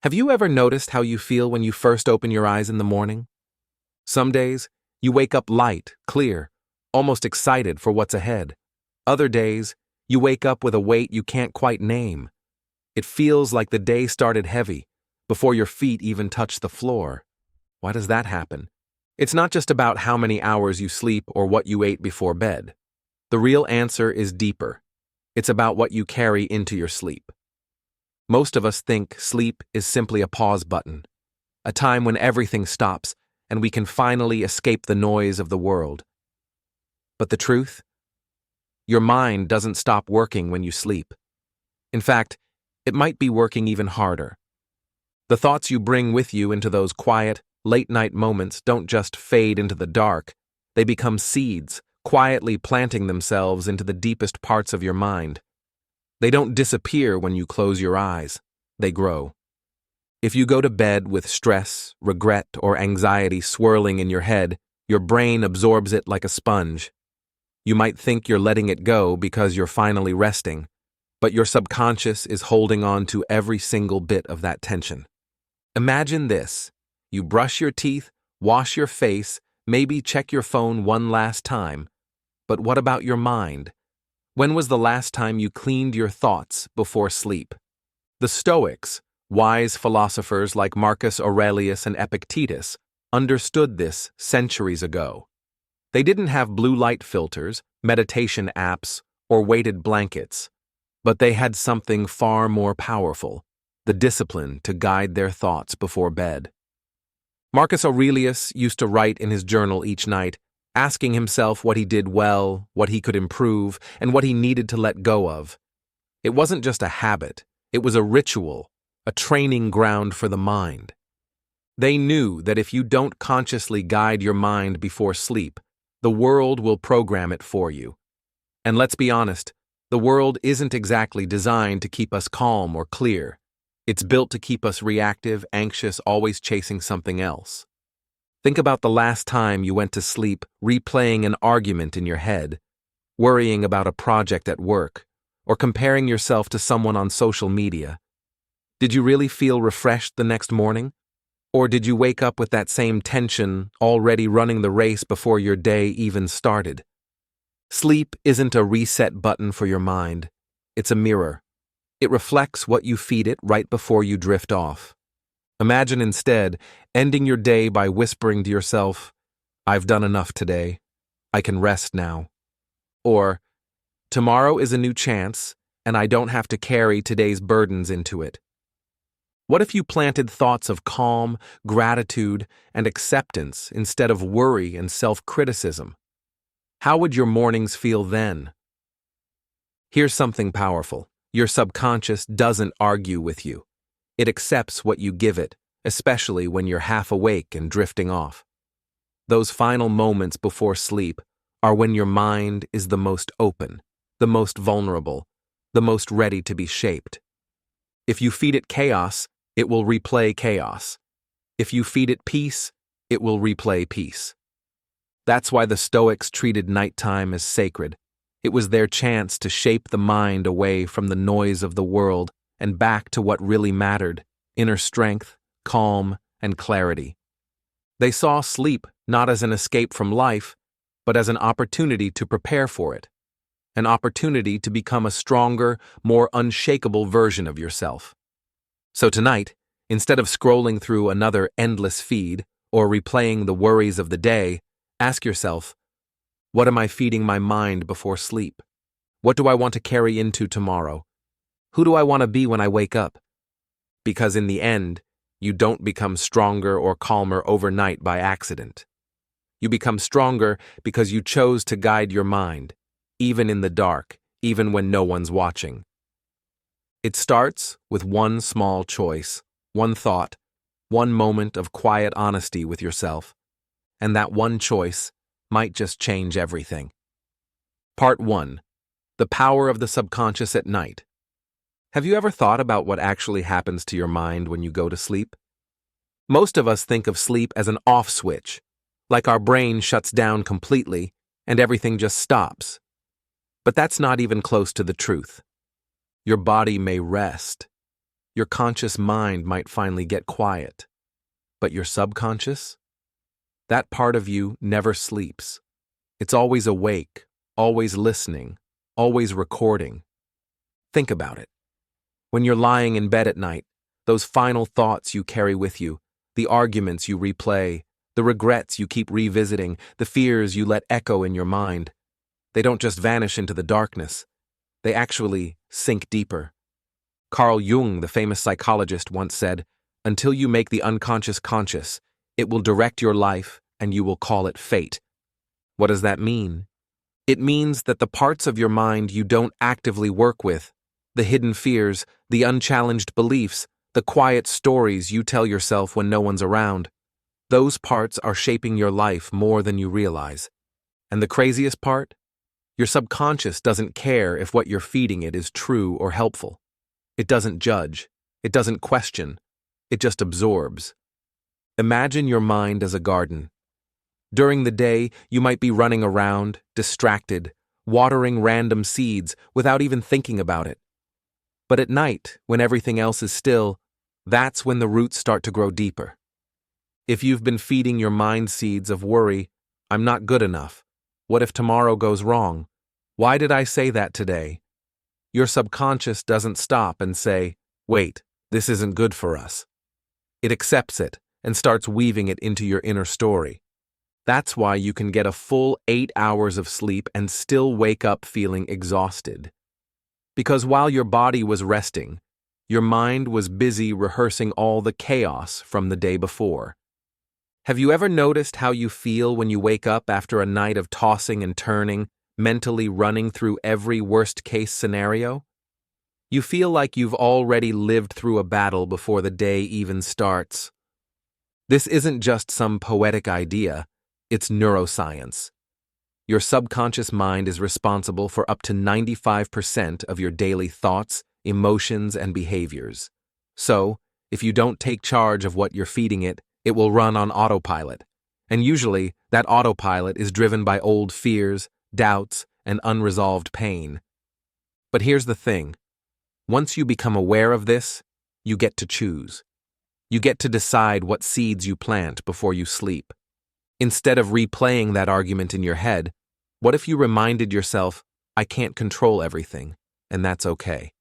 Have you ever noticed how you feel when you first open your eyes in the morning? Some days, you wake up light, clear, almost excited for what's ahead. Other days, you wake up with a weight you can't quite name. It feels like the day started heavy, before your feet even touch the floor. Why does that happen? It's not just about how many hours you sleep or what you ate before bed. The real answer is deeper. It's about what you carry into your sleep. Most of us think sleep is simply a pause button, a time when everything stops and we can finally escape the noise of the world. But the truth? Your mind doesn't stop working when you sleep. In fact, it might be working even harder. The thoughts you bring with you into those quiet, late-night moments don't just fade into the dark. They become seeds, quietly planting themselves into the deepest parts of your mind. They don't disappear when you close your eyes. They grow. If you go to bed with stress, regret, or anxiety swirling in your head, your brain absorbs it like a sponge. You might think you're letting it go because you're finally resting, but your subconscious is holding on to every single bit of that tension. Imagine this. You brush your teeth, wash your face, maybe check your phone one last time. But what about your mind? When was the last time you cleaned your thoughts before sleep? The Stoics, wise philosophers like Marcus Aurelius and Epictetus, understood this centuries ago. They didn't have blue light filters, meditation apps, or weighted blankets, but they had something far more powerful, the discipline to guide their thoughts before bed. Marcus Aurelius used to write in his journal each night, asking himself what he did well, what he could improve, and what he needed to let go of. It wasn't just a habit, it was a ritual, a training ground for the mind. They knew that if you don't consciously guide your mind before sleep, the world will program it for you. And let's be honest, the world isn't exactly designed to keep us calm or clear. It's built to keep us reactive, anxious, always chasing something else. Think about the last time you went to sleep replaying an argument in your head, worrying about a project at work, or comparing yourself to someone on social media. Did you really feel refreshed the next morning? Or did you wake up with that same tension, already running the race before your day even started? Sleep isn't a reset button for your mind. It's a mirror. It reflects what you feed it right before you drift off. Imagine instead ending your day by whispering to yourself, "I've done enough today. I can rest now." Or, "Tomorrow is a new chance, and I don't have to carry today's burdens into it." What if you planted thoughts of calm, gratitude, and acceptance instead of worry and self-criticism? How would your mornings feel then? Here's something powerful. Your subconscious doesn't argue with you. It accepts what you give it, especially when you're half awake and drifting off. Those final moments before sleep are when your mind is the most open, the most vulnerable, the most ready to be shaped. If you feed it chaos, it will replay chaos. If you feed it peace, it will replay peace. That's why the Stoics treated nighttime as sacred. It was their chance to shape the mind away from the noise of the world and back to what really mattered: inner strength, calm, and clarity. They saw sleep not as an escape from life, but as an opportunity to prepare for it, an opportunity to become a stronger, more unshakable version of yourself. So tonight, instead of scrolling through another endless feed or replaying the worries of the day, ask yourself, what am I feeding my mind before sleep? What do I want to carry into tomorrow? Who do I want to be when I wake up? Because in the end, you don't become stronger or calmer overnight by accident. You become stronger because you chose to guide your mind, even in the dark, even when no one's watching. It starts with one small choice, one thought, one moment of quiet honesty with yourself. And that one choice might just change everything. Part 1. The power of the subconscious at night. Have you ever thought about what actually happens to your mind when you go to sleep? Most of us think of sleep as an off switch, like our brain shuts down completely and everything just stops. But that's not even close to the truth. Your body may rest. your conscious mind might finally get quiet. But your subconscious? That part of you never sleeps. It's always awake, always listening, always recording. Think about it. When you're lying in bed at night, those final thoughts you carry with you, the arguments you replay, the regrets you keep revisiting, the fears you let echo in your mind, they don't just vanish into the darkness. They actually sink deeper. Carl Jung, the famous psychologist, once said, "Until you make the unconscious conscious, it will direct your life and you will call it fate." What does that mean? It means that the parts of your mind you don't actively work with, the hidden fears, the unchallenged beliefs, the quiet stories you tell yourself when no one's around, those parts are shaping your life more than you realize. And the craziest part? Your subconscious doesn't care if what you're feeding it is true or helpful. It doesn't judge. It doesn't question. It just absorbs. Imagine your mind as a garden. During the day, you might be running around, distracted, watering random seeds without even thinking about it. But at night, when everything else is still, that's when the roots start to grow deeper. If you've been feeding your mind seeds of worry, "I'm not good enough. What if tomorrow goes wrong? Why did I say that today?" Your subconscious doesn't stop and say, "Wait, this isn't good for us." It accepts it and starts weaving it into your inner story. That's why you can get a full 8 hours of sleep and still wake up feeling exhausted. Because while your body was resting, your mind was busy rehearsing all the chaos from the day before. Have you ever noticed how you feel when you wake up after a night of tossing and turning, mentally running through every worst-case scenario? You feel like you've already lived through a battle before the day even starts. This isn't just some poetic idea, it's neuroscience. Your subconscious mind is responsible for up to 95% of your daily thoughts, emotions, and behaviors. So, if you don't take charge of what you're feeding it, it will run on autopilot. And usually, that autopilot is driven by old fears, doubts, and unresolved pain. But here's the thing. Once you become aware of this, you get to choose. You get to decide what seeds you plant before you sleep. Instead of replaying that argument in your head, what if you reminded yourself, "I can't control everything, and that's okay."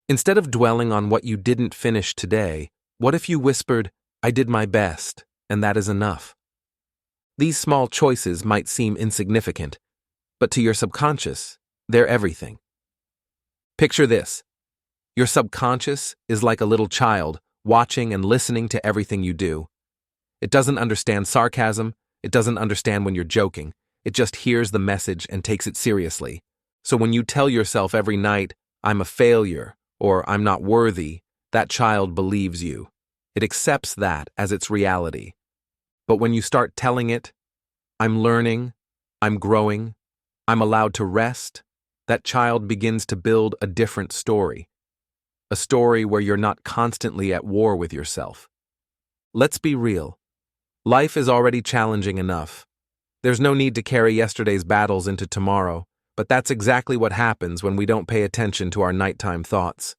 Instead of dwelling on what you didn't finish today, what if you whispered, "I did my best, and that is enough"? These small choices might seem insignificant, but to your subconscious, they're everything. Picture this. Your subconscious is like a little child, watching and listening to everything you do. It doesn't understand sarcasm, it doesn't understand when you're joking, it just hears the message and takes it seriously. So when you tell yourself every night, "I'm a failure," or "I'm not worthy," that child believes you. It accepts that as its reality. But when you start telling it, "I'm learning, I'm growing, I'm allowed to rest," that child begins to build a different story. A story where you're not constantly at war with yourself. Let's be real. Life is already challenging enough. There's no need to carry yesterday's battles into tomorrow, but that's exactly what happens when we don't pay attention to our nighttime thoughts.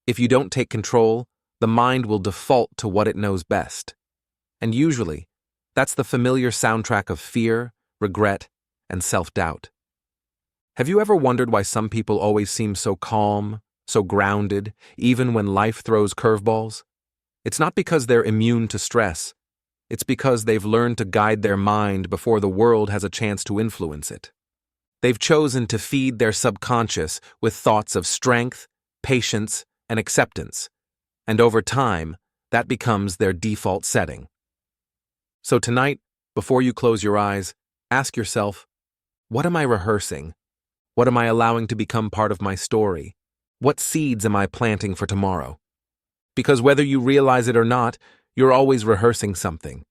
If you don't take control, the mind will default to what it knows best. And usually, that's the familiar soundtrack of fear, regret, and self-doubt. Have you ever wondered why some people always seem so calm, so grounded, even when life throws curveballs? It's not because they're immune to stress. It's because they've learned to guide their mind before the world has a chance to influence it. They've chosen to feed their subconscious with thoughts of strength, patience, and acceptance. And over time, that becomes their default setting. So tonight, before you close your eyes, ask yourself, what am I rehearsing? What am I allowing to become part of my story? What seeds am I planting for tomorrow? Because whether you realize it or not, you're always rehearsing something.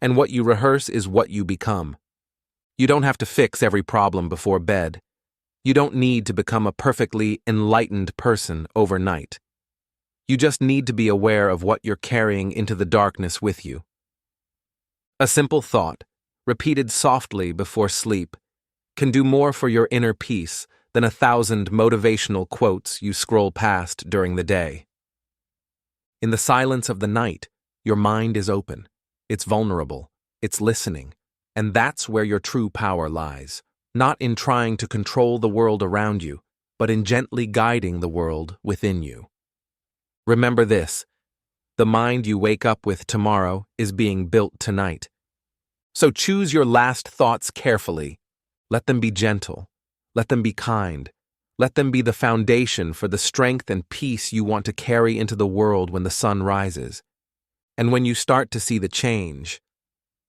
And what you rehearse is what you become. You don't have to fix every problem before bed. You don't need to become a perfectly enlightened person overnight. You just need to be aware of what you're carrying into the darkness with you. A simple thought, repeated softly before sleep, can do more for your inner peace than 1,000 motivational quotes you scroll past during the day. In the silence of the night, your mind is open. It's vulnerable. It's listening. And that's where your true power lies. Not in trying to control the world around you, but in gently guiding the world within you. Remember this: the mind you wake up with tomorrow is being built tonight. So choose your last thoughts carefully. Let them be gentle. Let them be kind. Let them be the foundation for the strength and peace you want to carry into the world when the sun rises. And when you start to see the change,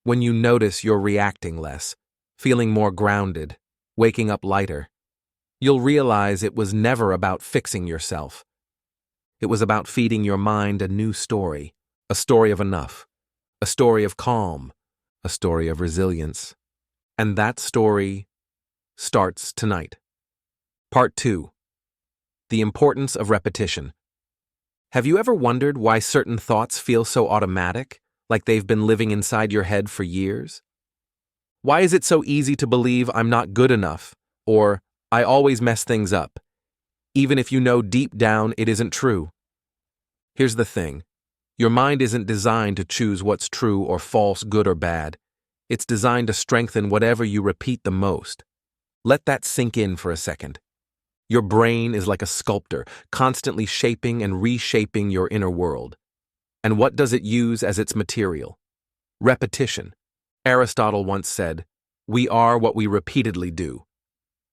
when you notice you're reacting less, feeling more grounded, waking up lighter, you'll realize it was never about fixing yourself. It was about feeding your mind a new story, a story of enough, a story of calm, a story of resilience. And that story starts tonight. Part 2. The importance of repetition. Have you ever wondered why certain thoughts feel so automatic, like they've been living inside your head for years? Why is it so easy to believe I'm not good enough, or I always mess things up, even if you know deep down it isn't true? Here's the thing. Your mind isn't designed to choose what's true or false, good or bad. It's designed to strengthen whatever you repeat the most. Let that sink in for a second. Your brain is like a sculptor, constantly shaping and reshaping your inner world. And what does it use as its material? Repetition. Aristotle once said, "We are what we repeatedly do."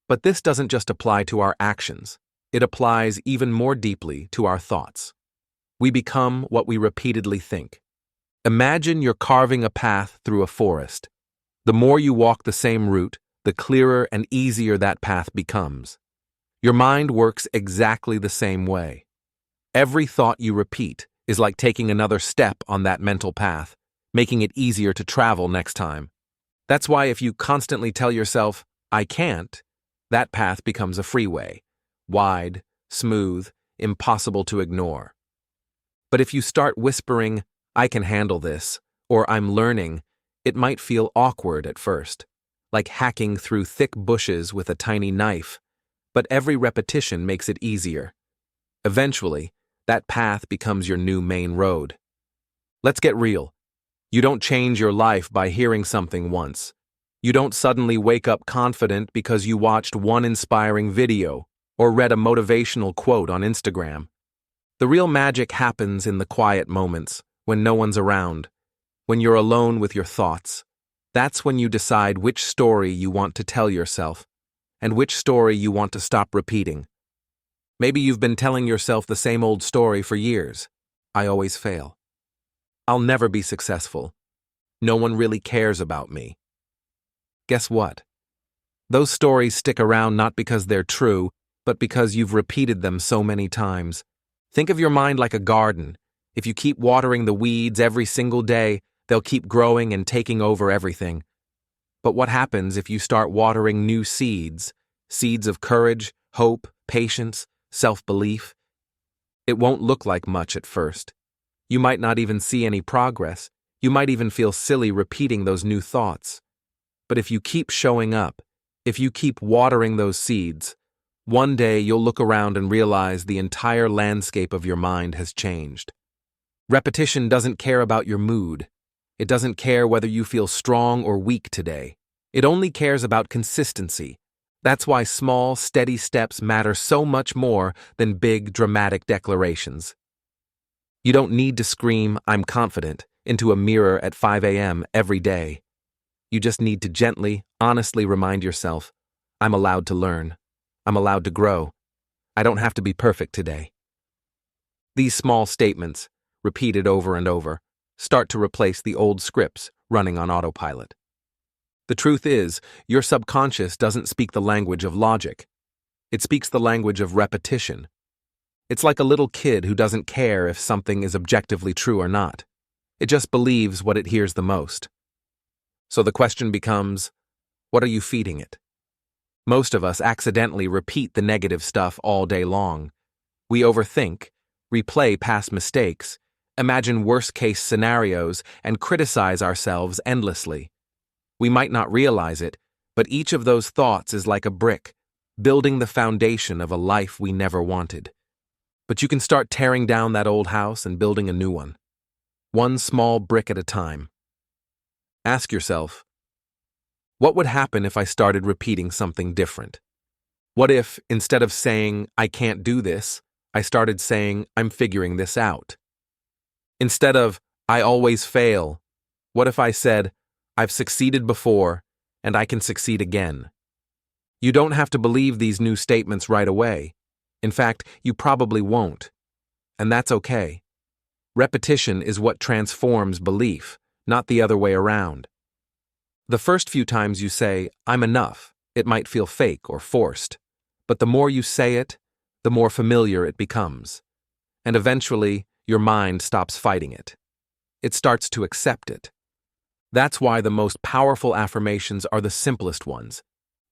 But this doesn't just apply to our actions. It applies even more deeply to our thoughts. We become what we repeatedly think. Imagine you're carving a path through a forest. The more you walk the same route, the clearer and easier that path becomes. Your mind works exactly the same way. Every thought you repeat is like taking another step on that mental path, making it easier to travel next time. That's why if you constantly tell yourself, "I can't," that path becomes a freeway, wide, smooth, impossible to ignore. But if you start whispering, "I can handle this," or "I'm learning," it might feel awkward at first, like hacking through thick bushes with a tiny knife. But every repetition makes it easier. Eventually, that path becomes your new main road. Let's get real. You don't change your life by hearing something once. You don't suddenly wake up confident because you watched one inspiring video or read a motivational quote on Instagram. The real magic happens in the quiet moments, when no one's around, when you're alone with your thoughts. That's when you decide which story you want to tell yourself, and which story you want to stop repeating. Maybe you've been telling yourself the same old story for years. "I always fail. I'll never be successful. No one really cares about me." Guess what? Those stories stick around not because they're true, but because you've repeated them so many times. Think of your mind like a garden. If you keep watering the weeds every single day, they'll keep growing and taking over everything. But what happens if you start watering new seeds? Seeds of courage, hope, patience, self-belief? It won't look like much at first. You might not even see any progress. You might even feel silly repeating those new thoughts. But if you keep showing up, if you keep watering those seeds, one day you'll look around and realize the entire landscape of your mind has changed. Repetition doesn't care about your mood. It doesn't care whether you feel strong or weak today. It only cares about consistency. That's why small, steady steps matter so much more than big, dramatic declarations. You don't need to scream, "I'm confident," into a mirror at 5 a.m. every day. You just need to gently, honestly remind yourself, "I'm allowed to learn. I'm allowed to grow. I don't have to be perfect today." These small statements, repeated over and over, start to replace the old scripts running on autopilot. The truth is, your subconscious doesn't speak the language of logic. It speaks the language of repetition. It's like a little kid who doesn't care if something is objectively true or not. It just believes what it hears the most. So the question becomes, what are you feeding it? Most of us accidentally repeat the negative stuff all day long. We overthink, replay past mistakes, imagine worst-case scenarios, and criticize ourselves endlessly. We might not realize it, but each of those thoughts is like a brick, building the foundation of a life we never wanted. But you can start tearing down that old house and building a new one, one small brick at a time. Ask yourself, what would happen if I started repeating something different? What if, instead of saying, I can't do this, I started saying, I'm figuring this out? Instead of, I always fail, what if I said, I've succeeded before, and I can succeed again? You don't have to believe these new statements right away. In fact, you probably won't. And that's okay. Repetition is what transforms belief, not the other way around. The first few times you say, I'm enough, it might feel fake or forced. But the more you say it, the more familiar it becomes. And eventually, your mind stops fighting it. It starts to accept it. That's why the most powerful affirmations are the simplest ones.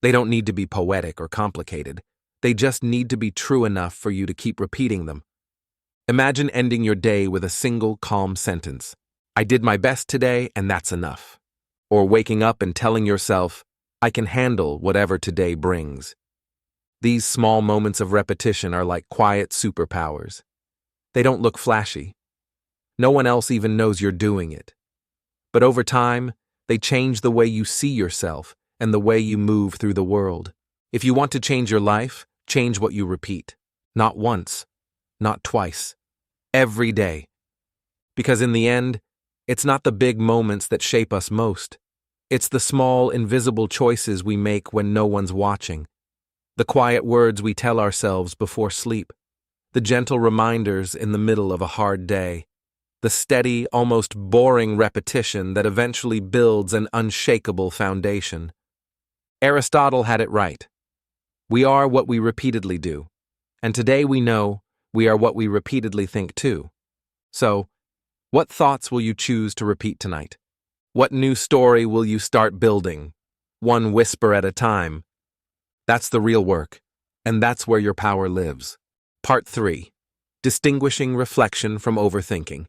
They don't need to be poetic or complicated. They just need to be true enough for you to keep repeating them. Imagine ending your day with a single calm sentence. I did my best today, and that's enough. Or waking up and telling yourself, I can handle whatever today brings. These small moments of repetition are like quiet superpowers. They don't look flashy. No one else even knows you're doing it. But over time, they change the way you see yourself and the way you move through the world. If you want to change your life, change what you repeat. Not once, not twice. Every day. Because in the end, it's not the big moments that shape us most. It's the small, invisible choices we make when no one's watching. The quiet words we tell ourselves before sleep. The gentle reminders in the middle of a hard day. The steady, almost boring repetition that eventually builds an unshakable foundation. Aristotle had it right. We are what we repeatedly do. And today we know we are what we repeatedly think too. So, what thoughts will you choose to repeat tonight? What new story will you start building? One whisper at a time. That's the real work, and that's where your power lives. Part 3. Distinguishing reflection from overthinking.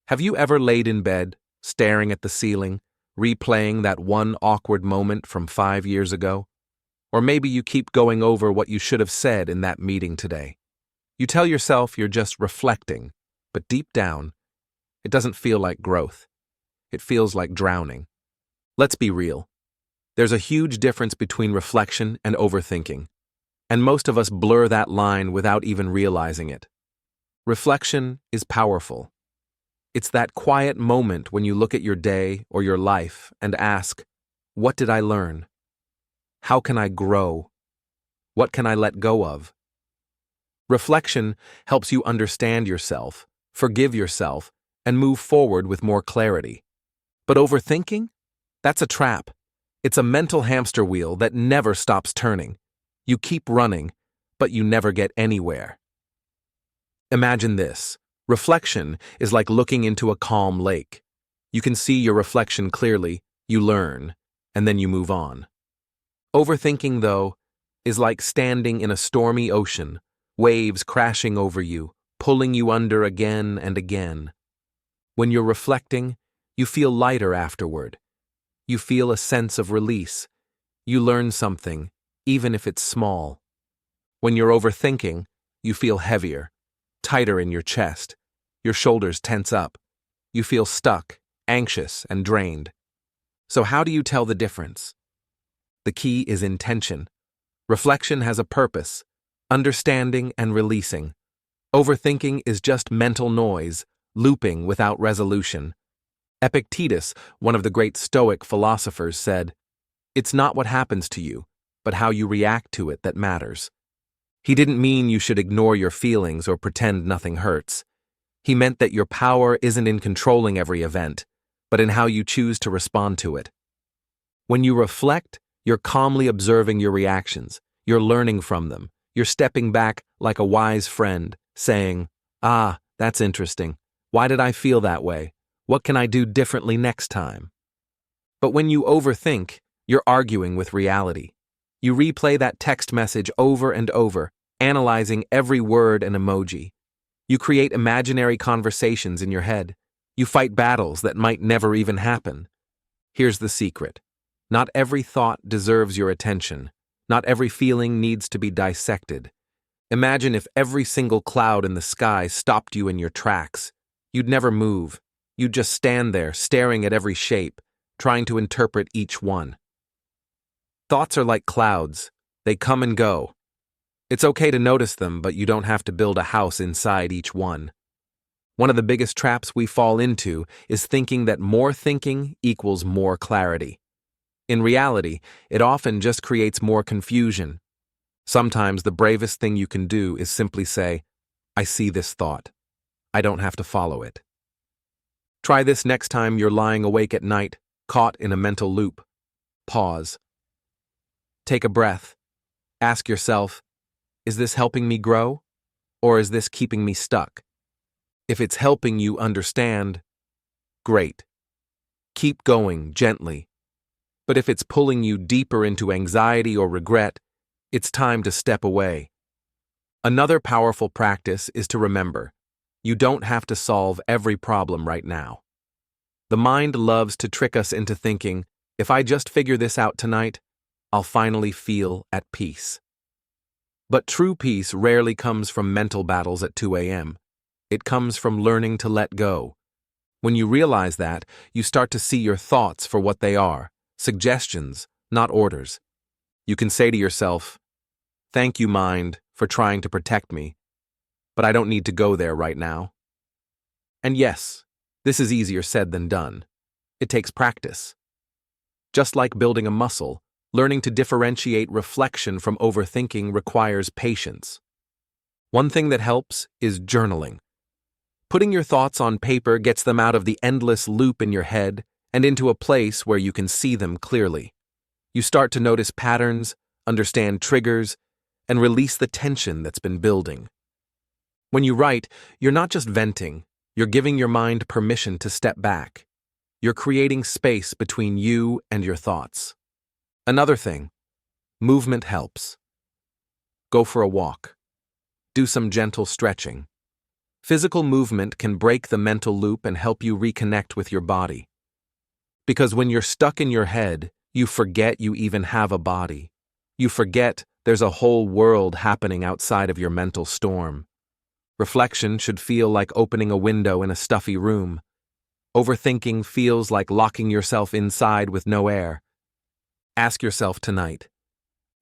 Have you ever laid in bed, staring at the ceiling, replaying that one awkward moment from 5 years ago? Or maybe you keep going over what you should have said in that meeting today. You tell yourself you're just reflecting, but deep down, it doesn't feel like growth. It feels like drowning. Let's be real. There's a huge difference between reflection and overthinking, and most of us blur that line without even realizing it. Reflection is powerful. It's that quiet moment when you look at your day or your life and ask, what did I learn? How can I grow? What can I let go of? Reflection helps you understand yourself, forgive yourself, and move forward with more clarity. But overthinking? That's a trap. It's a mental hamster wheel that never stops turning. You keep running, but you never get anywhere. Imagine this. Reflection is like looking into a calm lake. You can see your reflection clearly, you learn, and then you move on. Overthinking, though, is like standing in a stormy ocean, waves crashing over you, pulling you under again and again. When you're reflecting, you feel lighter afterward. You feel a sense of release. You learn something, even if it's small. When you're overthinking, you feel heavier, tighter in your chest. Your shoulders tense up. You feel stuck, anxious, and drained. So how do you tell the difference? The key is intention. Reflection has a purpose, understanding and releasing. Overthinking is just mental noise, looping without resolution. Epictetus, one of the great Stoic philosophers, said, "It's not what happens to you, but how you react to it that matters." He didn't mean you should ignore your feelings or pretend nothing hurts. He meant that your power isn't in controlling every event, but in how you choose to respond to it. When you reflect, you're calmly observing your reactions, you're learning from them, you're stepping back like a wise friend, saying, that's interesting. Why did I feel that way? What can I do differently next time? But when you overthink, you're arguing with reality. You replay that text message over and over, analyzing every word and emoji. You create imaginary conversations in your head. You fight battles that might never even happen. Here's the secret. Not every thought deserves your attention. Not every feeling needs to be dissected. Imagine if every single cloud in the sky stopped you in your tracks. You'd never move. You'd just stand there, staring at every shape, trying to interpret each one. Thoughts are like clouds. They come and go. It's okay to notice them, but you don't have to build a house inside each one. One of the biggest traps we fall into is thinking that more thinking equals more clarity. In reality, it often just creates more confusion. Sometimes the bravest thing you can do is simply say, I see this thought. I don't have to follow it. Try this next time you're lying awake at night, caught in a mental loop. Pause. Take a breath. Ask yourself, is this helping me grow, or is this keeping me stuck? If it's helping you understand, great. Keep going gently. But if it's pulling you deeper into anxiety or regret, it's time to step away. Another powerful practice is to remember, you don't have to solve every problem right now. The mind loves to trick us into thinking, if I just figure this out tonight, I'll finally feel at peace. But true peace rarely comes from mental battles at 2 a.m. It comes from learning to let go. When you realize that, you start to see your thoughts for what they are, suggestions, not orders. You can say to yourself, thank you, mind, for trying to protect me, but I don't need to go there right now. And yes, this is easier said than done. It takes practice. Just like building a muscle, learning to differentiate reflection from overthinking requires patience. One thing that helps is journaling. Putting your thoughts on paper gets them out of the endless loop in your head and into a place where you can see them clearly. You start to notice patterns, understand triggers, and release the tension that's been building. When you write, you're not just venting, you're giving your mind permission to step back. You're creating space between you and your thoughts. Another thing, movement helps. Go for a walk. Do some gentle stretching. Physical movement can break the mental loop and help you reconnect with your body. Because when you're stuck in your head, you forget you even have a body. You forget there's a whole world happening outside of your mental storm. Reflection should feel like opening a window in a stuffy room. Overthinking feels like locking yourself inside with no air. Ask yourself tonight,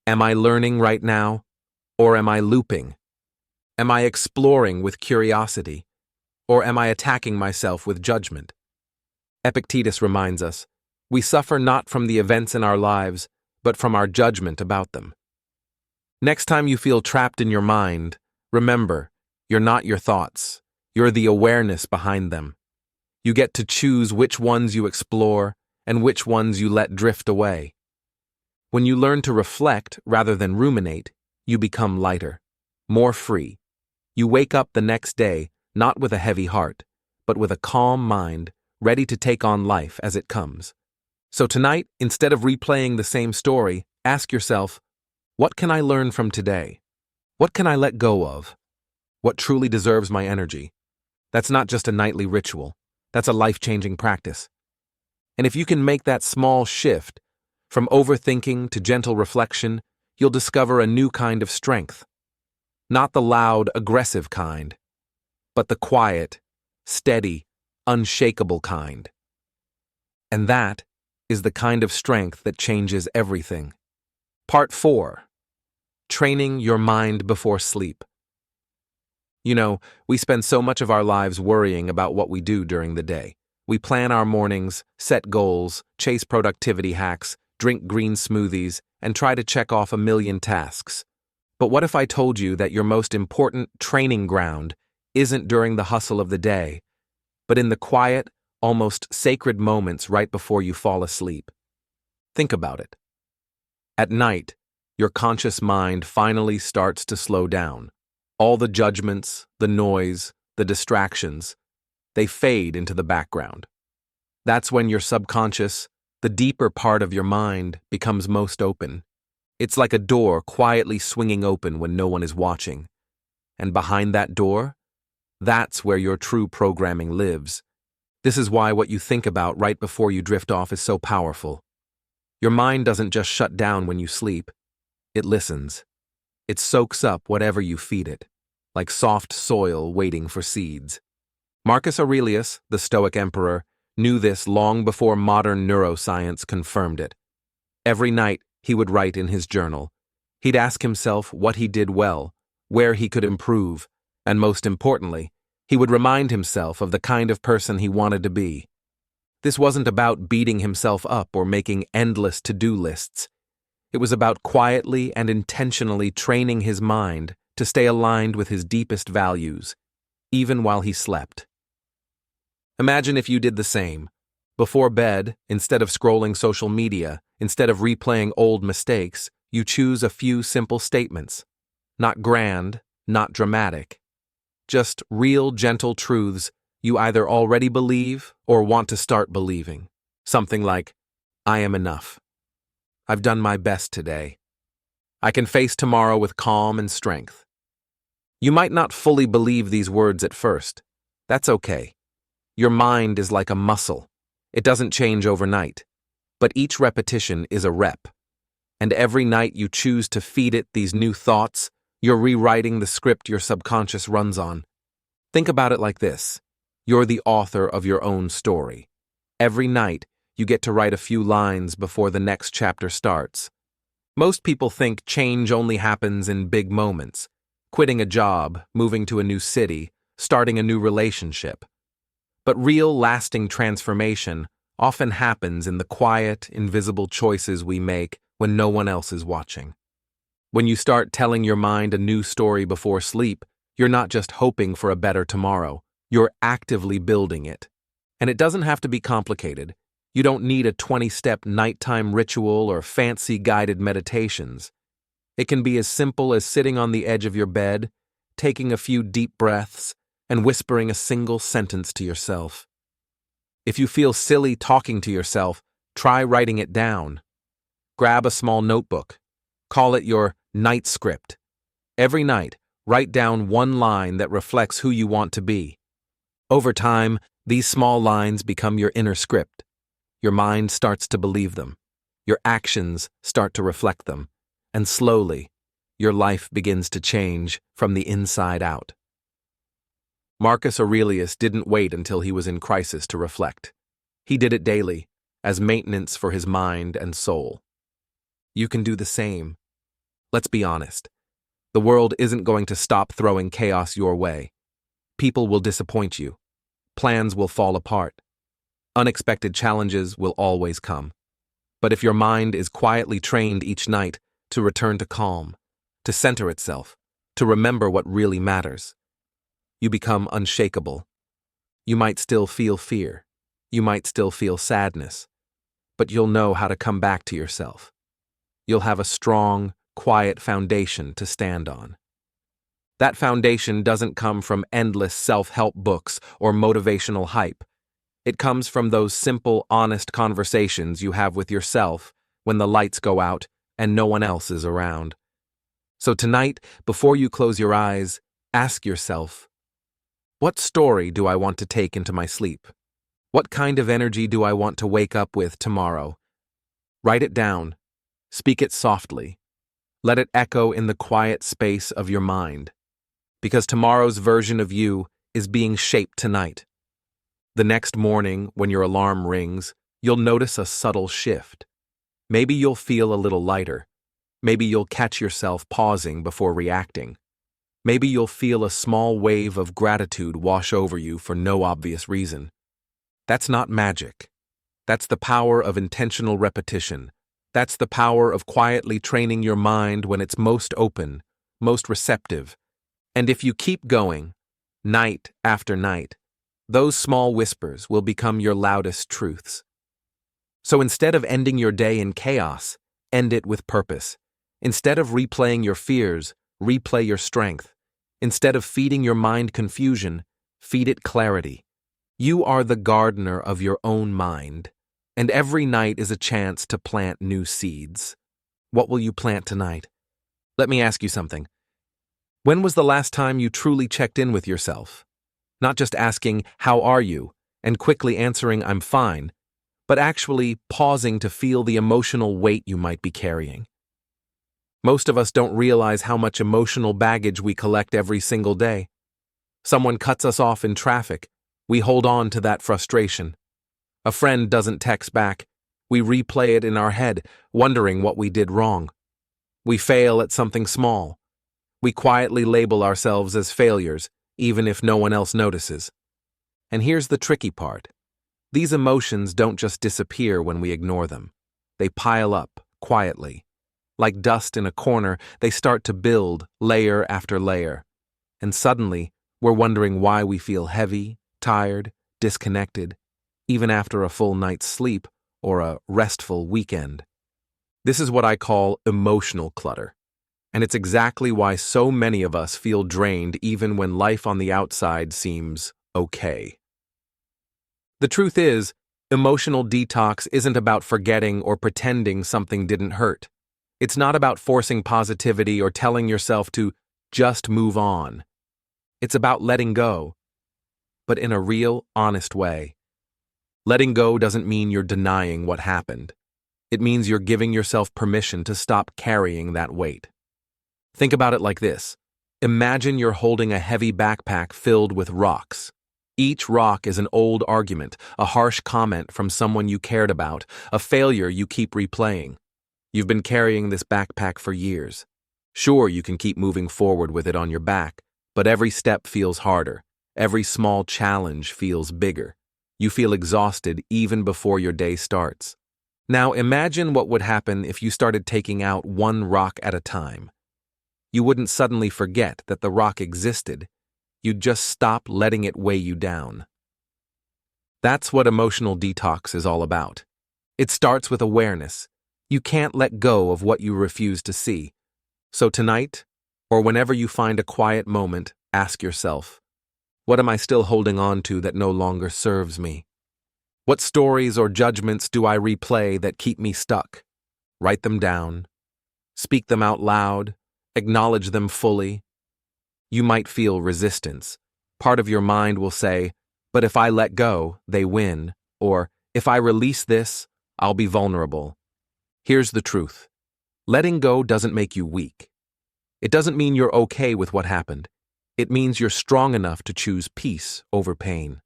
am I learning right now, or am I looping? Am I exploring with curiosity, or am I attacking myself with judgment? Epictetus reminds us, we suffer not from the events in our lives, but from our judgment about them. Next time you feel trapped in your mind, remember, you're not your thoughts. You're the awareness behind them. You get to choose which ones you explore and which ones you let drift away. When you learn to reflect rather than ruminate, you become lighter, more free. You wake up the next day not with a heavy heart, but with a calm mind, ready to take on life as it comes. So tonight, instead of replaying the same story, ask yourself, what can I learn from today? What can I let go of? What truly deserves my energy? That's not just a nightly ritual. That's a life-changing practice. And if you can make that small shift, from overthinking to gentle reflection, you'll discover a new kind of strength. Not the loud, aggressive kind, but the quiet, steady, unshakable kind. And that is the kind of strength that changes everything. Part 4. Training your mind before sleep. You know, we spend so much of our lives worrying about what we do during the day. We plan our mornings, set goals, chase productivity hacks, drink green smoothies, and try to check off a million tasks. But what if I told you that your most important training ground isn't during the hustle of the day, but in the quiet, almost sacred moments right before you fall asleep? Think about it. At night, your conscious mind finally starts to slow down. All the judgments, the noise, the distractions, they fade into the background. That's when your subconscious, the deeper part of your mind, becomes most open. It's like a door quietly swinging open when no one is watching. And behind that door, that's where your true programming lives. This is why what you think about right before you drift off is so powerful. Your mind doesn't just shut down when you sleep. It listens. It soaks up whatever you feed it, like soft soil waiting for seeds. Marcus Aurelius, the Stoic emperor, knew this long before modern neuroscience confirmed it. Every night, he would write in his journal. He'd ask himself what he did well, where he could improve, and most importantly, he would remind himself of the kind of person he wanted to be. This wasn't about beating himself up or making endless to-do lists. It was about quietly and intentionally training his mind to stay aligned with his deepest values, even while he slept. Imagine if you did the same. Before bed, instead of scrolling social media, instead of replaying old mistakes, you choose a few simple statements. Not grand, not dramatic. Just real, gentle truths you either already believe or want to start believing. Something like, I am enough. I've done my best today. I can face tomorrow with calm and strength. You might not fully believe these words at first. That's okay. Your mind is like a muscle. It doesn't change overnight. But each repetition is a rep. And every night you choose to feed it these new thoughts, you're rewriting the script your subconscious runs on. Think about it like this. You're the author of your own story. Every night, you get to write a few lines before the next chapter starts. Most people think change only happens in big moments. Quitting a job, moving to a new city, starting a new relationship. But real, lasting transformation often happens in the quiet, invisible choices we make when no one else is watching. When you start telling your mind a new story before sleep, you're not just hoping for a better tomorrow, you're actively building it. And it doesn't have to be complicated. You don't need a 20-step nighttime ritual or fancy guided meditations. It can be as simple as sitting on the edge of your bed, taking a few deep breaths, and whispering a single sentence to yourself. If you feel silly talking to yourself, try writing it down. Grab a small notebook. Call it your night script. Every night, write down one line that reflects who you want to be. Over time, these small lines become your inner script. Your mind starts to believe them. Your actions start to reflect them. And slowly, your life begins to change from the inside out. Marcus Aurelius didn't wait until he was in crisis to reflect. He did it daily, as maintenance for his mind and soul. You can do the same. Let's be honest. The world isn't going to stop throwing chaos your way. People will disappoint you. Plans will fall apart. Unexpected challenges will always come. But if your mind is quietly trained each night to return to calm, to center itself, to remember what really matters, you become unshakable. You might still feel fear. You might still feel sadness. But you'll know how to come back to yourself. You'll have a strong, quiet foundation to stand on. That foundation doesn't come from endless self-help books or motivational hype. It comes from those simple, honest conversations you have with yourself when the lights go out and no one else is around. So tonight, before you close your eyes, ask yourself, what story do I want to take into my sleep? What kind of energy do I want to wake up with tomorrow? Write it down. Speak it softly. Let it echo in the quiet space of your mind. Because tomorrow's version of you is being shaped tonight. The next morning, when your alarm rings, you'll notice a subtle shift. Maybe you'll feel a little lighter. Maybe you'll catch yourself pausing before reacting. Maybe you'll feel a small wave of gratitude wash over you for no obvious reason. That's not magic. That's the power of intentional repetition. That's the power of quietly training your mind when it's most open, most receptive. And if you keep going, night after night, those small whispers will become your loudest truths. So instead of ending your day in chaos, end it with purpose. Instead of replaying your fears, replay your strength. Instead of feeding your mind confusion, feed it clarity. You are the gardener of your own mind, and every night is a chance to plant new seeds. What will you plant tonight? Let me ask you something. When was the last time you truly checked in with yourself? Not just asking, "How are you?" and quickly answering, "I'm fine," but actually pausing to feel the emotional weight you might be carrying. Most of us don't realize how much emotional baggage we collect every single day. Someone cuts us off in traffic. We hold on to that frustration. A friend doesn't text back. We replay it in our head, wondering what we did wrong. We fail at something small. We quietly label ourselves as failures, even if no one else notices. And here's the tricky part. These emotions don't just disappear when we ignore them. They pile up, quietly. Like dust in a corner, they start to build, layer after layer. And suddenly, we're wondering why we feel heavy, tired, disconnected, even after a full night's sleep or a restful weekend. This is what I call emotional clutter. And it's exactly why so many of us feel drained even when life on the outside seems okay. The truth is, emotional detox isn't about forgetting or pretending something didn't hurt. It's not about forcing positivity or telling yourself to just move on. It's about letting go, but in a real, honest way. Letting go doesn't mean you're denying what happened. It means you're giving yourself permission to stop carrying that weight. Think about it like this. Imagine you're holding a heavy backpack filled with rocks. Each rock is an old argument, a harsh comment from someone you cared about, a failure you keep replaying. You've been carrying this backpack for years. Sure, you can keep moving forward with it on your back, but every step feels harder. Every small challenge feels bigger. You feel exhausted even before your day starts. Now imagine what would happen if you started taking out one rock at a time. You wouldn't suddenly forget that the rock existed. You'd just stop letting it weigh you down. That's what emotional detox is all about. It starts with awareness. You can't let go of what you refuse to see. So tonight, or whenever you find a quiet moment, ask yourself, what am I still holding on to that no longer serves me? What stories or judgments do I replay that keep me stuck? Write them down. Speak them out loud. Acknowledge them fully. You might feel resistance. Part of your mind will say, but if I let go, they win. Or, if I release this, I'll be vulnerable. Here's the truth. Letting go doesn't make you weak. It doesn't mean you're okay with what happened. It means you're strong enough to choose peace over pain.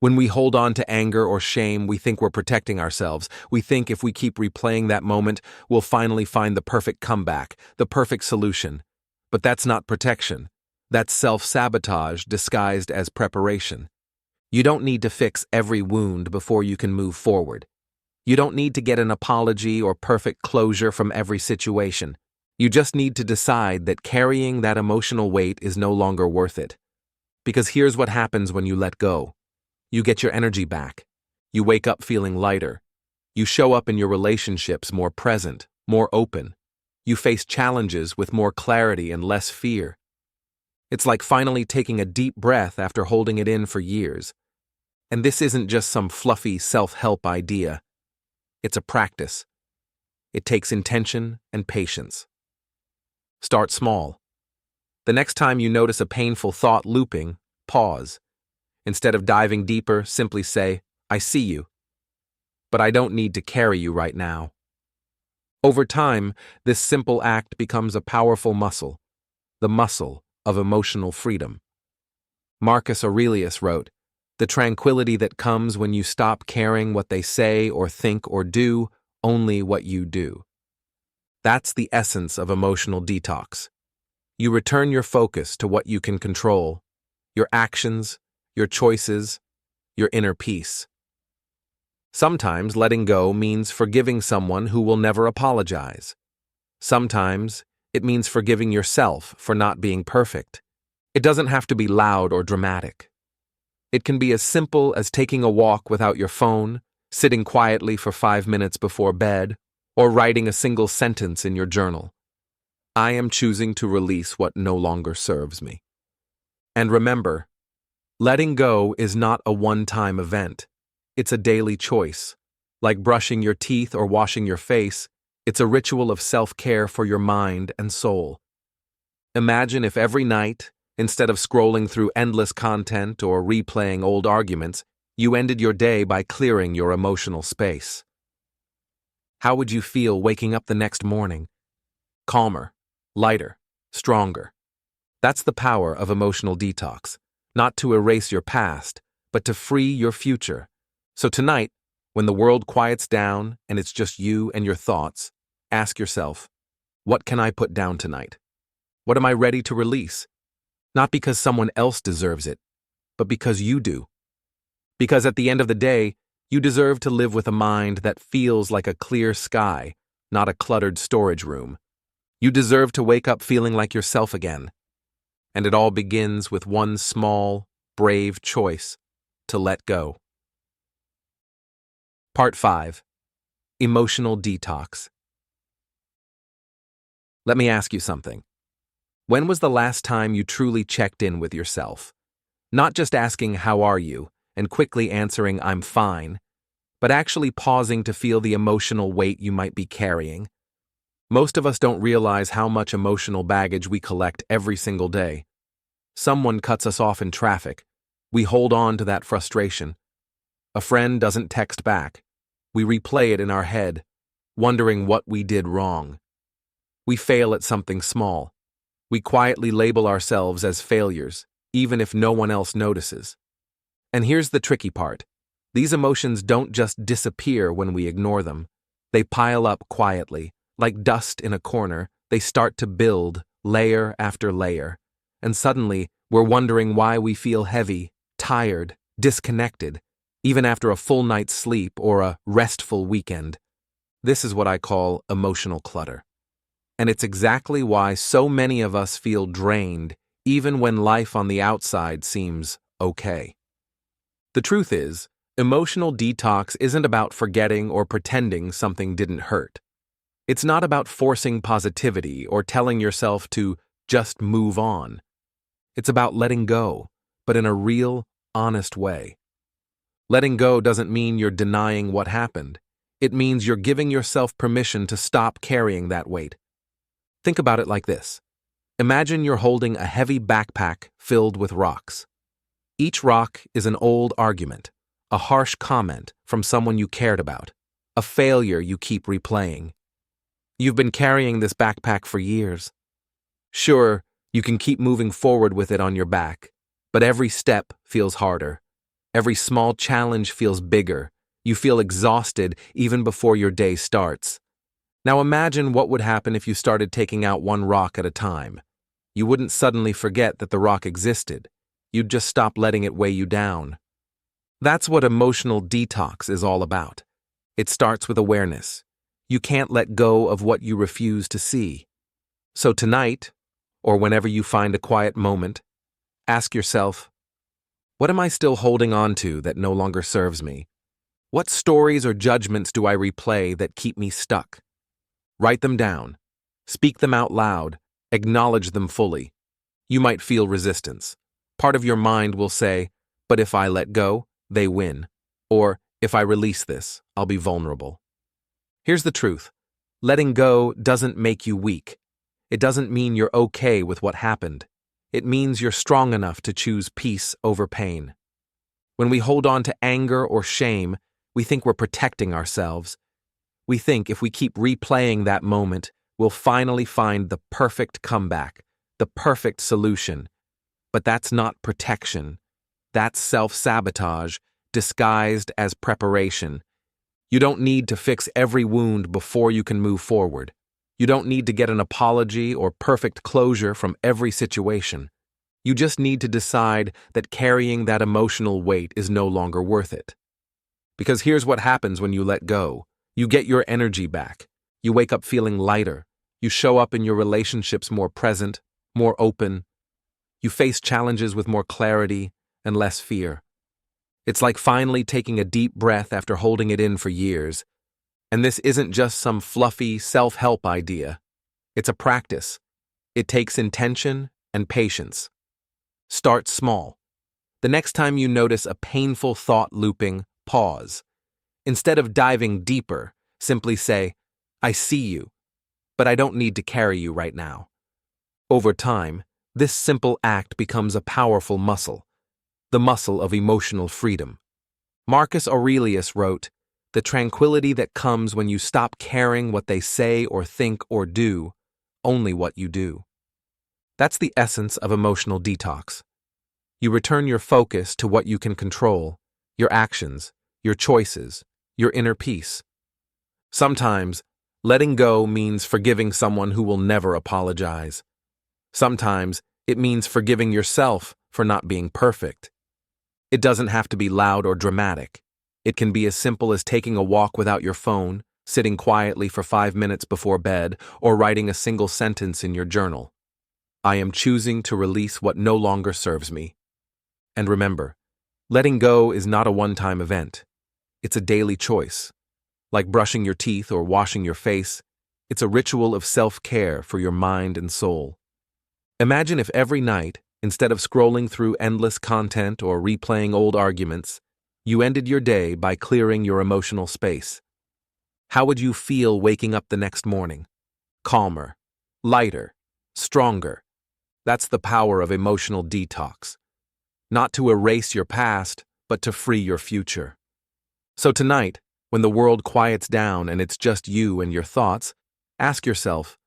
When we hold on to anger or shame, we think we're protecting ourselves. We think if we keep replaying that moment, we'll finally find the perfect comeback, the perfect solution. But that's not protection. That's self-sabotage disguised as preparation. You don't need to fix every wound before you can move forward. You don't need to get an apology or perfect closure from every situation. You just need to decide that carrying that emotional weight is no longer worth it. Because here's what happens when you let go. You get your energy back. You wake up feeling lighter. You show up in your relationships more present, more open. You face challenges with more clarity and less fear. It's like finally taking a deep breath after holding it in for years. And this isn't just some fluffy self-help idea. It's a practice. It takes intention and patience. Start small. The next time you notice a painful thought looping, pause. Instead of diving deeper, simply say, I see you, but I don't need to carry you right now. Over time, this simple act becomes a powerful muscle, the muscle of emotional freedom. Marcus Aurelius wrote, the tranquility that comes when you stop caring what they say or think or do, only what you do. That's the essence of emotional detox. You return your focus to what you can control, your actions, your choices, your inner peace. Sometimes letting go means forgiving someone who will never apologize. Sometimes it means forgiving yourself for not being perfect. It doesn't have to be loud or dramatic. It can be as simple as taking a walk without your phone, sitting quietly for 5 minutes before bed, or writing a single sentence in your journal. I am choosing to release what no longer serves me. And remember, letting go is not a one-time event. It's a daily choice. Like brushing your teeth or washing your face, it's a ritual of self-care for your mind and soul. Imagine if every night, instead of scrolling through endless content or replaying old arguments, you ended your day by clearing your emotional space. How would you feel waking up the next morning? calmer, lighter, stronger. That's the power of emotional detox, not to erase your past, but to free your future. So tonight, when the world quiets down and it's just you and your thoughts, ask yourself, what can I put down tonight? What am I ready to release? Not because someone else deserves it, but because you do. Because at the end of the day, you deserve to live with a mind that feels like a clear sky, not a cluttered storage room. You deserve to wake up feeling like yourself again. And it all begins with one small, brave choice to let go. Part 5. Emotional Detox. Let me ask you something. When was the last time you truly checked in with yourself? Not just asking, "How are you?" and quickly answering, "I'm fine," but actually pausing to feel the emotional weight you might be carrying. Most of us don't realize how much emotional baggage we collect every single day. Someone cuts us off in traffic. We hold on to that frustration. A friend doesn't text back. We replay it in our head, wondering what we did wrong. We fail at something small. We quietly label ourselves as failures, even if no one else notices. And here's the tricky part. These emotions don't just disappear when we ignore them. They pile up quietly. Like dust in a corner, they start to build, layer after layer. And suddenly, we're wondering why we feel heavy, tired, disconnected, even after a full night's sleep or a restful weekend. This is what I call emotional clutter. And it's exactly why so many of us feel drained, even when life on the outside seems okay. The truth is, emotional detox isn't about forgetting or pretending something didn't hurt. It's not about forcing positivity or telling yourself to just move on. It's about letting go, but in a real, honest way. Letting go doesn't mean you're denying what happened. It means you're giving yourself permission to stop carrying that weight. Think about it like this. Imagine you're holding a heavy backpack filled with rocks. Each rock is an old argument, a harsh comment from someone you cared about, a failure you keep replaying. You've been carrying this backpack for years. Sure, you can keep moving forward with it on your back, but every step feels harder. Every small challenge feels bigger. You feel exhausted even before your day starts. Now imagine what would happen if you started taking out one rock at a time. You wouldn't suddenly forget that the rock existed. You'd just stop letting it weigh you down. That's what emotional detox is all about. It starts with awareness. You can't let go of what you refuse to see. So tonight, or whenever you find a quiet moment, ask yourself, what am I still holding on to that no longer serves me? What stories or judgments do I replay that keep me stuck? Write them down. Speak them out loud. Acknowledge them fully. You might feel resistance. Part of your mind will say, but if I let go, they win. Or, if I release this, I'll be vulnerable. Here's the truth. Letting go doesn't make you weak. It doesn't mean you're okay with what happened. It means you're strong enough to choose peace over pain. When we hold on to anger or shame, we think we're protecting ourselves. We think if we keep replaying that moment, we'll finally find the perfect comeback, the perfect solution. But that's not protection. That's self-sabotage, disguised as preparation. You don't need to fix every wound before you can move forward. You don't need to get an apology or perfect closure from every situation. You just need to decide that carrying that emotional weight is no longer worth it. Because here's what happens when you let go. You get your energy back. You wake up feeling lighter. You show up in your relationships more present, more open. You face challenges with more clarity and less fear. It's like finally taking a deep breath after holding it in for years. And this isn't just some fluffy self-help idea. It's a practice. It takes intention and patience. Start small. The next time you notice a painful thought looping, pause. Instead of diving deeper, simply say, I see you, but I don't need to carry you right now. Over time, this simple act becomes a powerful muscle, the muscle of emotional freedom. Marcus Aurelius wrote, "The tranquility that comes when you stop caring what they say or think or do only what you do. That's the essence of emotional detox. You return your focus to what you can control, your actions, your choices, your inner peace. Sometimes, letting go means forgiving someone who will never apologize. Sometimes, it means forgiving yourself for not being perfect. It doesn't have to be loud or dramatic. It can be as simple as taking a walk without your phone, sitting quietly for 5 minutes before bed, or writing a single sentence in your journal. I am choosing to release what no longer serves me. And remember, letting go is not a one-time event. It's a daily choice. Like brushing your teeth or washing your face, it's a ritual of self-care for your mind and soul. Imagine if every night, instead of scrolling through endless content or replaying old arguments, you ended your day by clearing your emotional space. How would you feel waking up the next morning? Calmer, lighter, stronger. That's the power of emotional detox. Not to erase your past, but to free your future. So tonight, when the world quiets down and it's just you and your thoughts, ask yourself,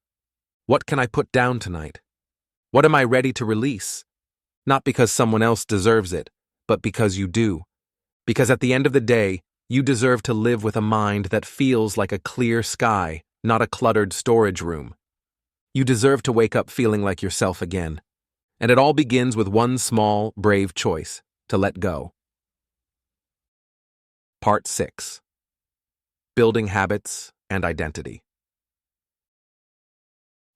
what can I put down tonight? What am I ready to release? Not because someone else deserves it, but because you do. Because at the end of the day, you deserve to live with a mind that feels like a clear sky, not a cluttered storage room. You deserve to wake up feeling like yourself again. And it all begins with one small, brave choice: to let go. Part 6. Building Habits and Identity.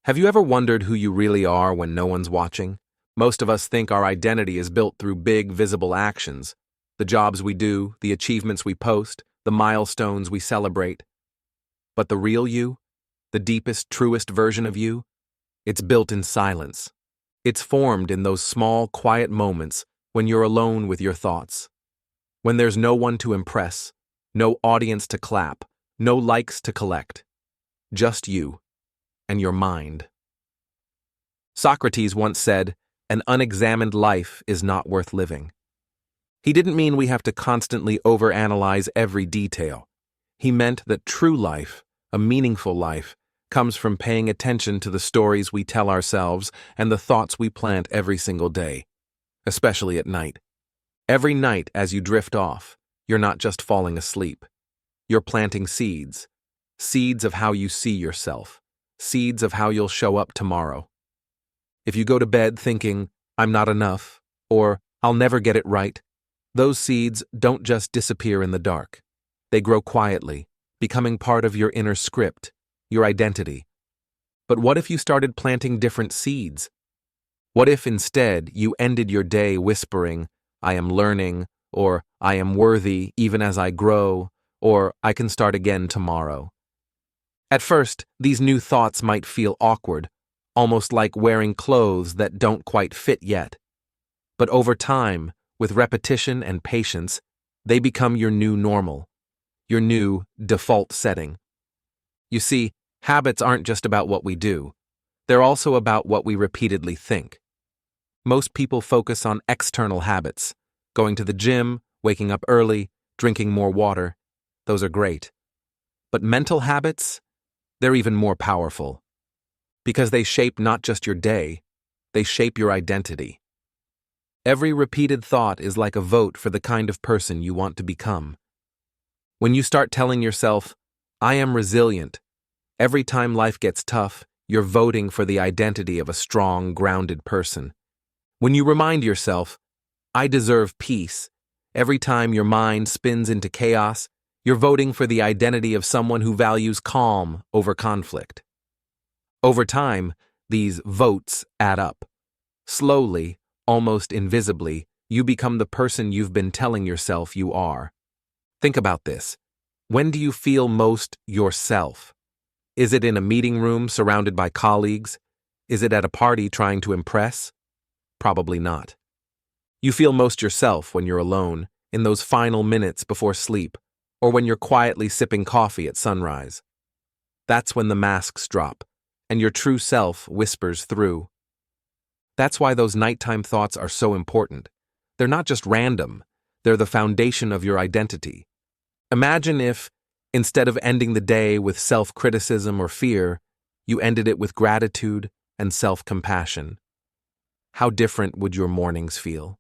Have you ever wondered who you really are when no one's watching? Most of us think our identity is built through big, visible actions. The jobs we do, the achievements we post, the milestones we celebrate. But the real you, the deepest, truest version of you, it's built in silence. It's formed in those small, quiet moments when you're alone with your thoughts. When there's no one to impress, no audience to clap, no likes to collect. Just you and your mind. Socrates once said, "An unexamined life is not worth living." He didn't mean we have to constantly overanalyze every detail. He meant that true life, a meaningful life, comes from paying attention to the stories we tell ourselves and the thoughts we plant every single day, especially at night. Every night as you drift off, you're not just falling asleep. You're planting seeds. Seeds of how you see yourself. Seeds of how you'll show up tomorrow. If you go to bed thinking, "I'm not enough," or "I'll never get it right," those seeds don't just disappear in the dark. They grow quietly, becoming part of your inner script, your identity. But what if you started planting different seeds? What if instead you ended your day whispering, "I am learning," or "I am worthy even as I grow," or "I can start again tomorrow"? At first, these new thoughts might feel awkward, almost like wearing clothes that don't quite fit yet. But over time, with repetition and patience, they become your new normal, your new default setting. You see, habits aren't just about what we do. They're also about what we repeatedly think. Most people focus on external habits, going to the gym, waking up early, drinking more water. Those are great. But mental habits? They're even more powerful. Because they shape not just your day, they shape your identity. Every repeated thought is like a vote for the kind of person you want to become. When you start telling yourself, "I am resilient," every time life gets tough, you're voting for the identity of a strong, grounded person. When you remind yourself, "I deserve peace," every time your mind spins into chaos, you're voting for the identity of someone who values calm over conflict. Over time, these votes add up. Slowly, almost invisibly, you become the person you've been telling yourself you are. Think about this. When do you feel most yourself? Is it in a meeting room surrounded by colleagues? Is it at a party trying to impress? Probably not. You feel most yourself when you're alone, in those final minutes before sleep, or when you're quietly sipping coffee at sunrise. That's when the masks drop, and your true self whispers through. That's why those nighttime thoughts are so important. They're not just random, they're the foundation of your identity. Imagine if, instead of ending the day with self-criticism or fear, you ended it with gratitude and self-compassion. How different would your mornings feel?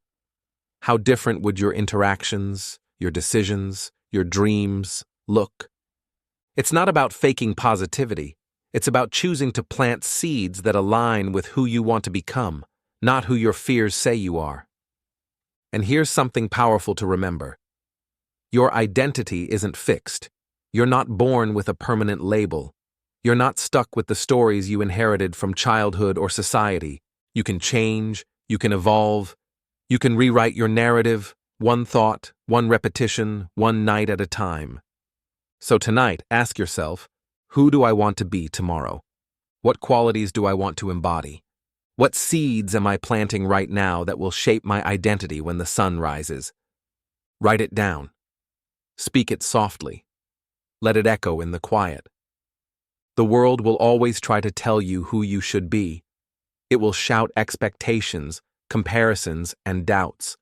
How different would your interactions, your decisions, your dreams look? It's not about faking positivity. It's about choosing to plant seeds that align with who you want to become, not who your fears say you are. And here's something powerful to remember. Your identity isn't fixed. You're not born with a permanent label. You're not stuck with the stories you inherited from childhood or society. You can change, you can evolve, you can rewrite your narrative, one thought, one repetition, one night at a time. So tonight, ask yourself, who do I want to be tomorrow? What qualities do I want to embody? What seeds am I planting right now that will shape my identity when the sun rises? Write it down. Speak it softly. Let it echo in the quiet. The world will always try to tell you who you should be. It will shout expectations, comparisons, and doubts.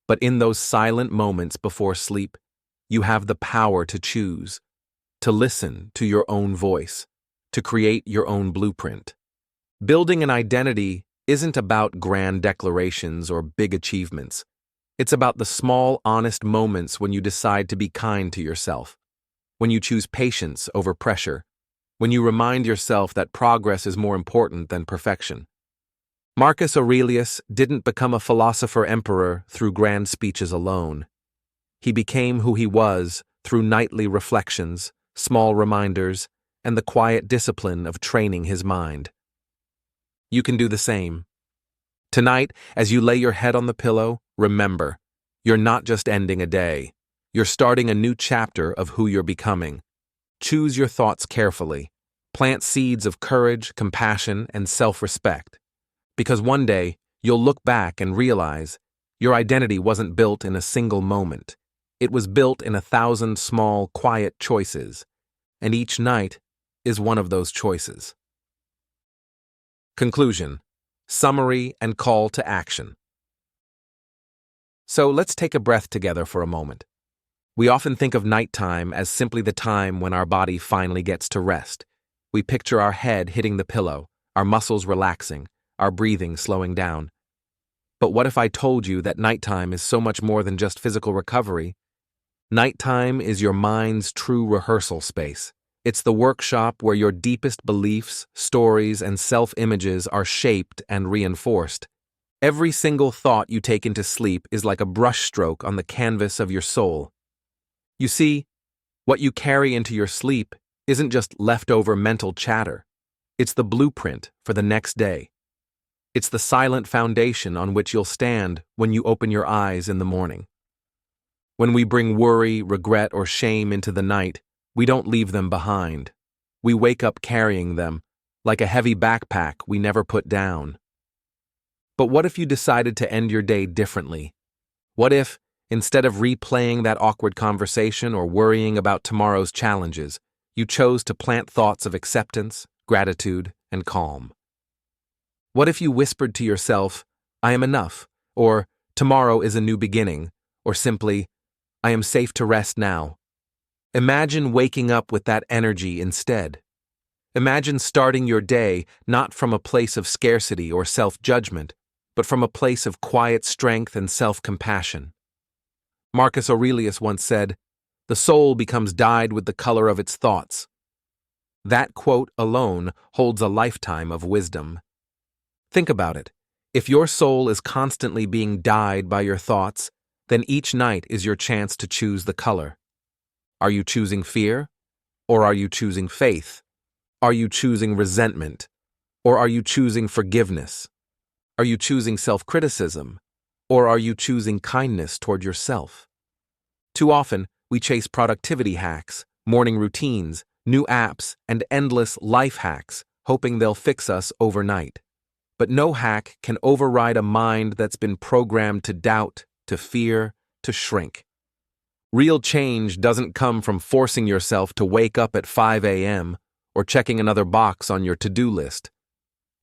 But in those silent moments before sleep, you have the power to choose, to listen to your own voice, to create your own blueprint. Building an identity isn't about grand declarations or big achievements. It's about the small, honest moments when you decide to be kind to yourself, when you choose patience over pressure, when you remind yourself that progress is more important than perfection. Marcus Aurelius didn't become a philosopher-emperor through grand speeches alone. He became who he was through nightly reflections, small reminders, and the quiet discipline of training his mind. You can do the same. Tonight, as you lay your head on the pillow, remember, you're not just ending a day. You're starting a new chapter of who you're becoming. Choose your thoughts carefully. Plant seeds of courage, compassion, and self-respect. Because one day, you'll look back and realize your identity wasn't built in a single moment. It was built in 1,000 small, quiet choices. And each night is one of those choices. Conclusion, summary, and call to action. So let's take a breath together for a moment. We often think of nighttime as simply the time when our body finally gets to rest. We picture our head hitting the pillow, our muscles relaxing, our breathing slowing down. But what if I told you that nighttime is so much more than just physical recovery? Nighttime is your mind's true rehearsal space. It's the workshop where your deepest beliefs, stories, and self-images are shaped and reinforced. Every single thought you take into sleep is like a brushstroke on the canvas of your soul. You see, what you carry into your sleep isn't just leftover mental chatter. It's the blueprint for the next day. It's the silent foundation on which you'll stand when you open your eyes in the morning. When we bring worry, regret, or shame into the night, we don't leave them behind. We wake up carrying them, like a heavy backpack we never put down. But what if you decided to end your day differently? What if, instead of replaying that awkward conversation or worrying about tomorrow's challenges, you chose to plant thoughts of acceptance, gratitude, and calm? What if you whispered to yourself, "I am enough," or "Tomorrow is a new beginning," or simply, "I am safe to rest now"? Imagine waking up with that energy instead. Imagine starting your day not from a place of scarcity or self-judgment, but from a place of quiet strength and self-compassion. Marcus Aurelius once said, "The soul becomes dyed with the color of its thoughts." That quote alone holds a lifetime of wisdom. Think about it. If your soul is constantly being dyed by your thoughts, then each night is your chance to choose the color. Are you choosing fear? Or are you choosing faith? Are you choosing resentment? Or are you choosing forgiveness? Are you choosing self-criticism? Or are you choosing kindness toward yourself? Too often, we chase productivity hacks, morning routines, new apps, and endless life hacks, hoping they'll fix us overnight. But no hack can override a mind that's been programmed to doubt, to fear, to shrink. Real change doesn't come from forcing yourself to wake up at 5 a.m. or checking another box on your to-do list.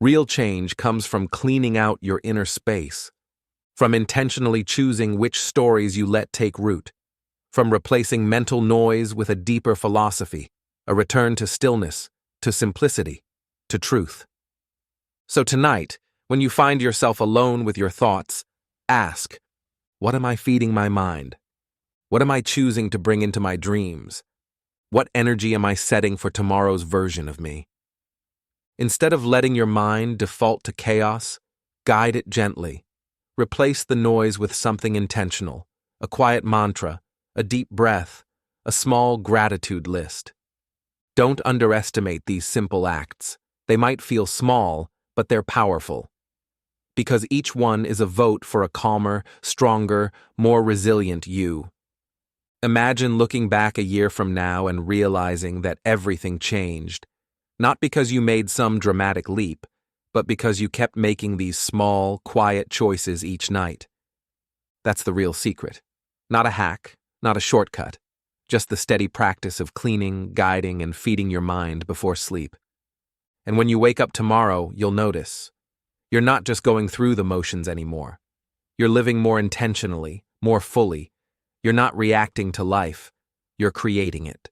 Real change comes from cleaning out your inner space, from intentionally choosing which stories you let take root, from replacing mental noise with a deeper philosophy, a return to stillness, to simplicity. to truth. So tonight, when you find yourself alone with your thoughts, ask, what am I feeding my mind? What am I choosing to bring into my dreams? What energy am I setting for tomorrow's version of me? Instead of letting your mind default to chaos, guide it gently. Replace the noise with something intentional, a quiet mantra, a deep breath, a small gratitude list. Don't underestimate these simple acts. They might feel small, but they're powerful. Because each one is a vote for a calmer, stronger, more resilient you. Imagine looking back a year from now and realizing that everything changed, not because you made some dramatic leap, but because you kept making these small, quiet choices each night. That's the real secret. Not a hack, not a shortcut, just the steady practice of cleaning, guiding, and feeding your mind before sleep. And when you wake up tomorrow, you'll notice. You're not just going through the motions anymore. You're living more intentionally, more fully. You're not reacting to life. You're creating it.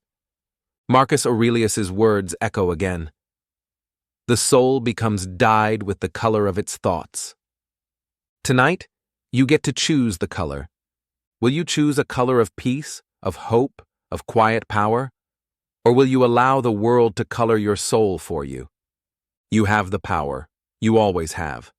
Marcus Aurelius's words echo again. The soul becomes dyed with the color of its thoughts. Tonight, you get to choose the color. Will you choose a color of peace, of hope, of quiet power? Or will you allow the world to color your soul for you? You have the power. You always have.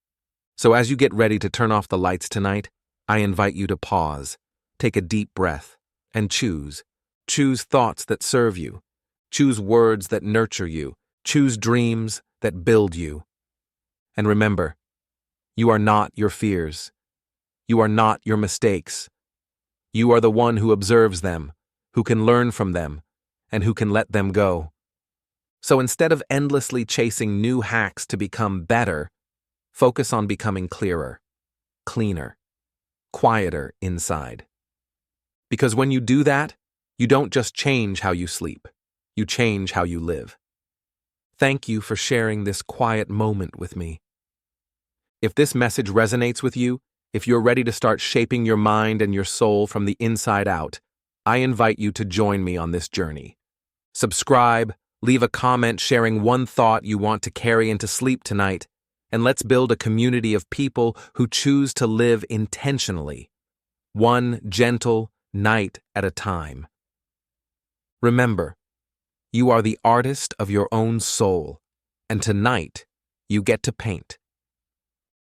So as you get ready to turn off the lights tonight, I invite you to pause, take a deep breath, and choose. Choose thoughts that serve you. Choose words that nurture you. Choose dreams that build you. And remember, you are not your fears. You are not your mistakes. You are the one who observes them, who can learn from them, and who can let them go. So instead of endlessly chasing new hacks to become better, focus on becoming clearer, cleaner, quieter inside. Because when you do that, you don't just change how you sleep, you change how you live. Thank you for sharing this quiet moment with me. If this message resonates with you, if you're ready to start shaping your mind and your soul from the inside out, I invite you to join me on this journey. Subscribe, leave a comment sharing one thought you want to carry into sleep tonight, and let's build a community of people who choose to live intentionally, one gentle night at a time. Remember, you are the artist of your own soul, and tonight you get to paint.